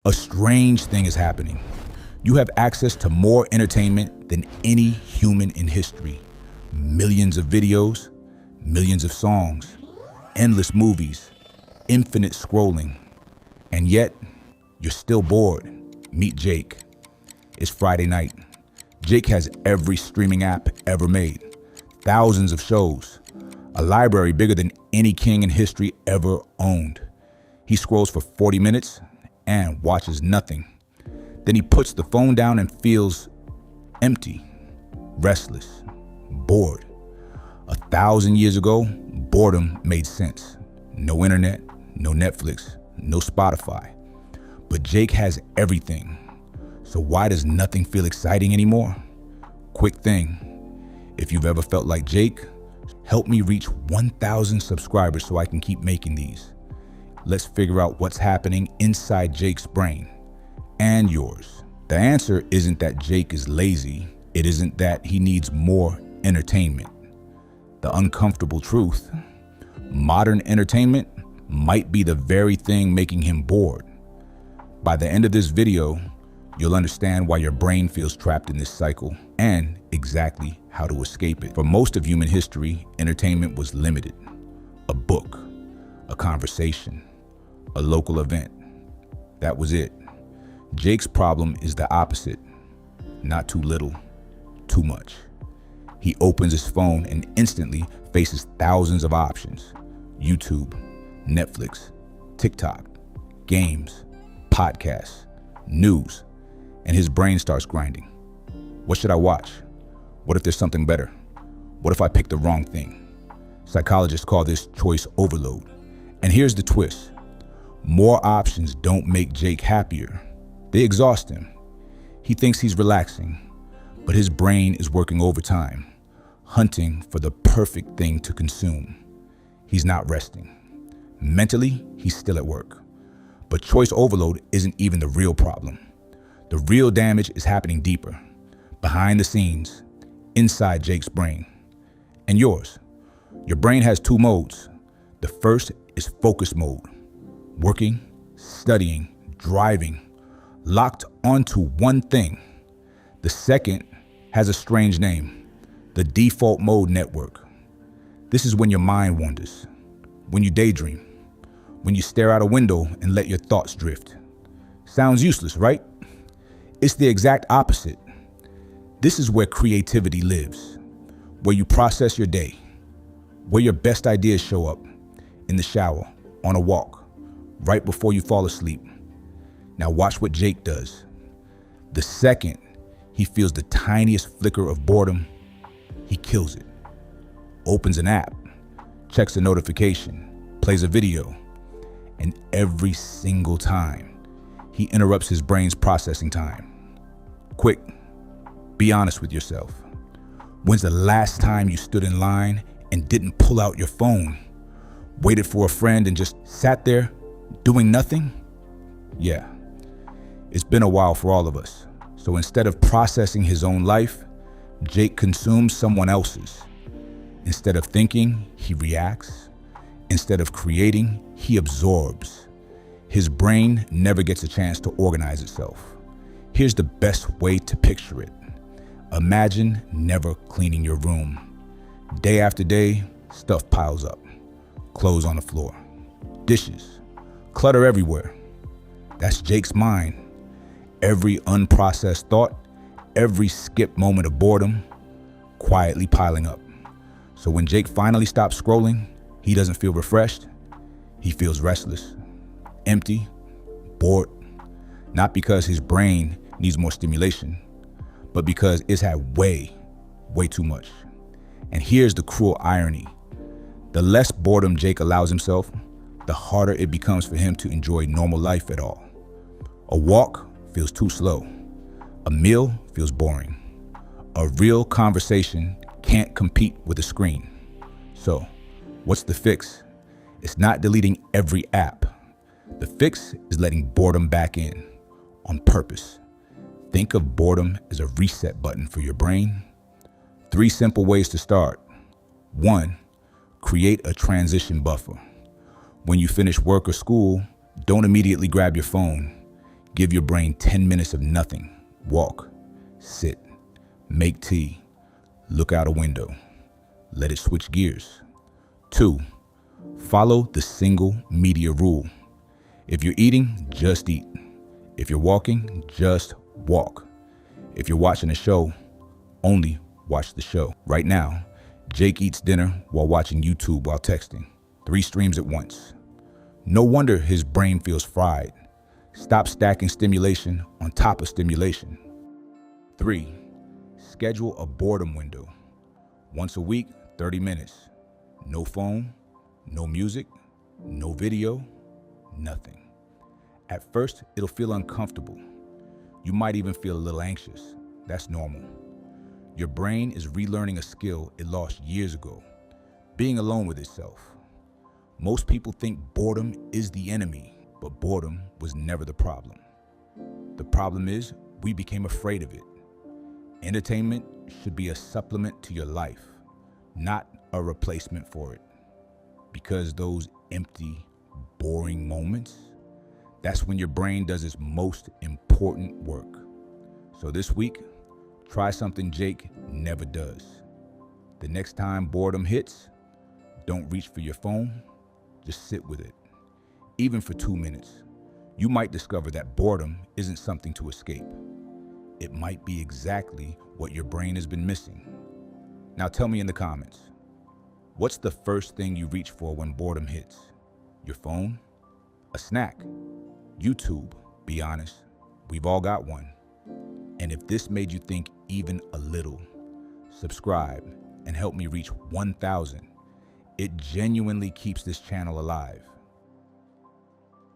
A strange thing is happening. You have access to more entertainment than any human in history. Millions of videos, millions of songs, endless movies, infinite scrolling. And yet, you're still bored. Meet Jake. It's Friday night. Jake has every streaming app ever made. Thousands of shows. A library bigger than any king in history ever owned. He scrolls for 40 minutes and watches nothing. Then he puts the phone down and feels empty, restless, bored. 1,000 years ago, boredom made sense. No internet, no Netflix, no Spotify. But Jake has everything. So why does nothing feel exciting anymore? Quick thing. If you've ever felt like Jake, help me reach 1,000 subscribers so I can keep making these. Let's figure out what's happening inside Jake's brain and yours. The answer isn't that Jake is lazy. It isn't that he needs more entertainment. The uncomfortable truth, modern entertainment might be the very thing making him bored. By the end of this video, you'll understand why your brain feels trapped in this cycle and exactly how to escape it. For most of human history, entertainment was limited. A book, a conversation, a local event. That was it. Jake's problem is the opposite. Not too little, too much. He opens his phone and instantly faces thousands of options. YouTube, Netflix, TikTok, games, podcasts, news, and his brain starts grinding. What should I watch? What if there's something better? What if I pick the wrong thing? Psychologists call this choice overload. And here's the twist. More options don't make Jake happier. They exhaust him. He thinks he's relaxing, but his brain is working overtime, hunting for the perfect thing to consume. He's not resting. Mentally, he's still at work. But choice overload isn't even the real problem. The real damage is happening deeper, behind the scenes, inside Jake's brain. And yours. Your brain has two modes. The first is focus mode. Working, studying, driving, locked onto one thing. The second has a strange name, the default mode network. This is when your mind wanders, when you daydream, when you stare out a window and let your thoughts drift. Sounds useless, right? It's the exact opposite. This is where creativity lives, where you process your day, where your best ideas show up, in the shower, on a walk, right before you fall asleep. Now watch what Jake does. The second he feels the tiniest flicker of boredom, he kills it. Opens an app, checks a notification, plays a video, and every single time, he interrupts his brain's processing time. Quick, be honest with yourself. When's the last time you stood in line and didn't pull out your phone, waited for a friend and just sat there doing nothing? Yeah, it's been a while for all of us. So instead of processing his own life, Jake consumes someone else's. Instead of thinking, he reacts. Instead of creating, he absorbs. His brain never gets a chance to organize itself. Here's the best way to picture it. Imagine never cleaning your room. Day after day, stuff piles up. Clothes on the floor. Dishes. Clutter everywhere. That's Jake's mind. Every unprocessed thought, every skipped moment of boredom, quietly piling up. So when Jake finally stops scrolling, he doesn't feel refreshed. He feels restless, empty, bored. Not because his brain needs more stimulation, but because it's had way too much. And here's the cruel irony. The less boredom Jake allows himself, the harder it becomes for him to enjoy normal life at all. A walk feels too slow. A meal feels boring. A real conversation can't compete with a screen. So, what's the fix? It's not deleting every app. The fix is letting boredom back in, on purpose. Think of boredom as a reset button for your brain. 3 simple ways to start. 1, create a transition buffer. When you finish work or school, don't immediately grab your phone. Give your brain 10 minutes of nothing. Walk, sit, make tea, look out a window. Let it switch gears. 2, follow the single media rule. If you're eating, just eat. If you're walking, just walk. If you're watching a show, only watch the show. Right now, Jake eats dinner while watching YouTube while texting. 3 streams at once. No wonder his brain feels fried. Stop stacking stimulation on top of stimulation. 3, schedule a boredom window. Once a week, 30 minutes. No phone, no music, no video, nothing. At first, it'll feel uncomfortable. You might even feel a little anxious. That's normal. Your brain is relearning a skill it lost years ago, being alone with itself. Most people think boredom is the enemy, but boredom was never the problem. The problem is we became afraid of it. Entertainment should be a supplement to your life, not a replacement for it. Because those empty, boring moments, that's when your brain does its most important work. So this week, try something Jake never does. The next time boredom hits, don't reach for your phone, just sit with it. Even for 2 minutes, you might discover that boredom isn't something to escape. It might be exactly what your brain has been missing. Now tell me in the comments, what's the first thing you reach for when boredom hits? Your phone? A snack? YouTube? Be honest, we've all got one. And if this made you think even a little, subscribe and help me reach 1,000. It genuinely keeps this channel alive.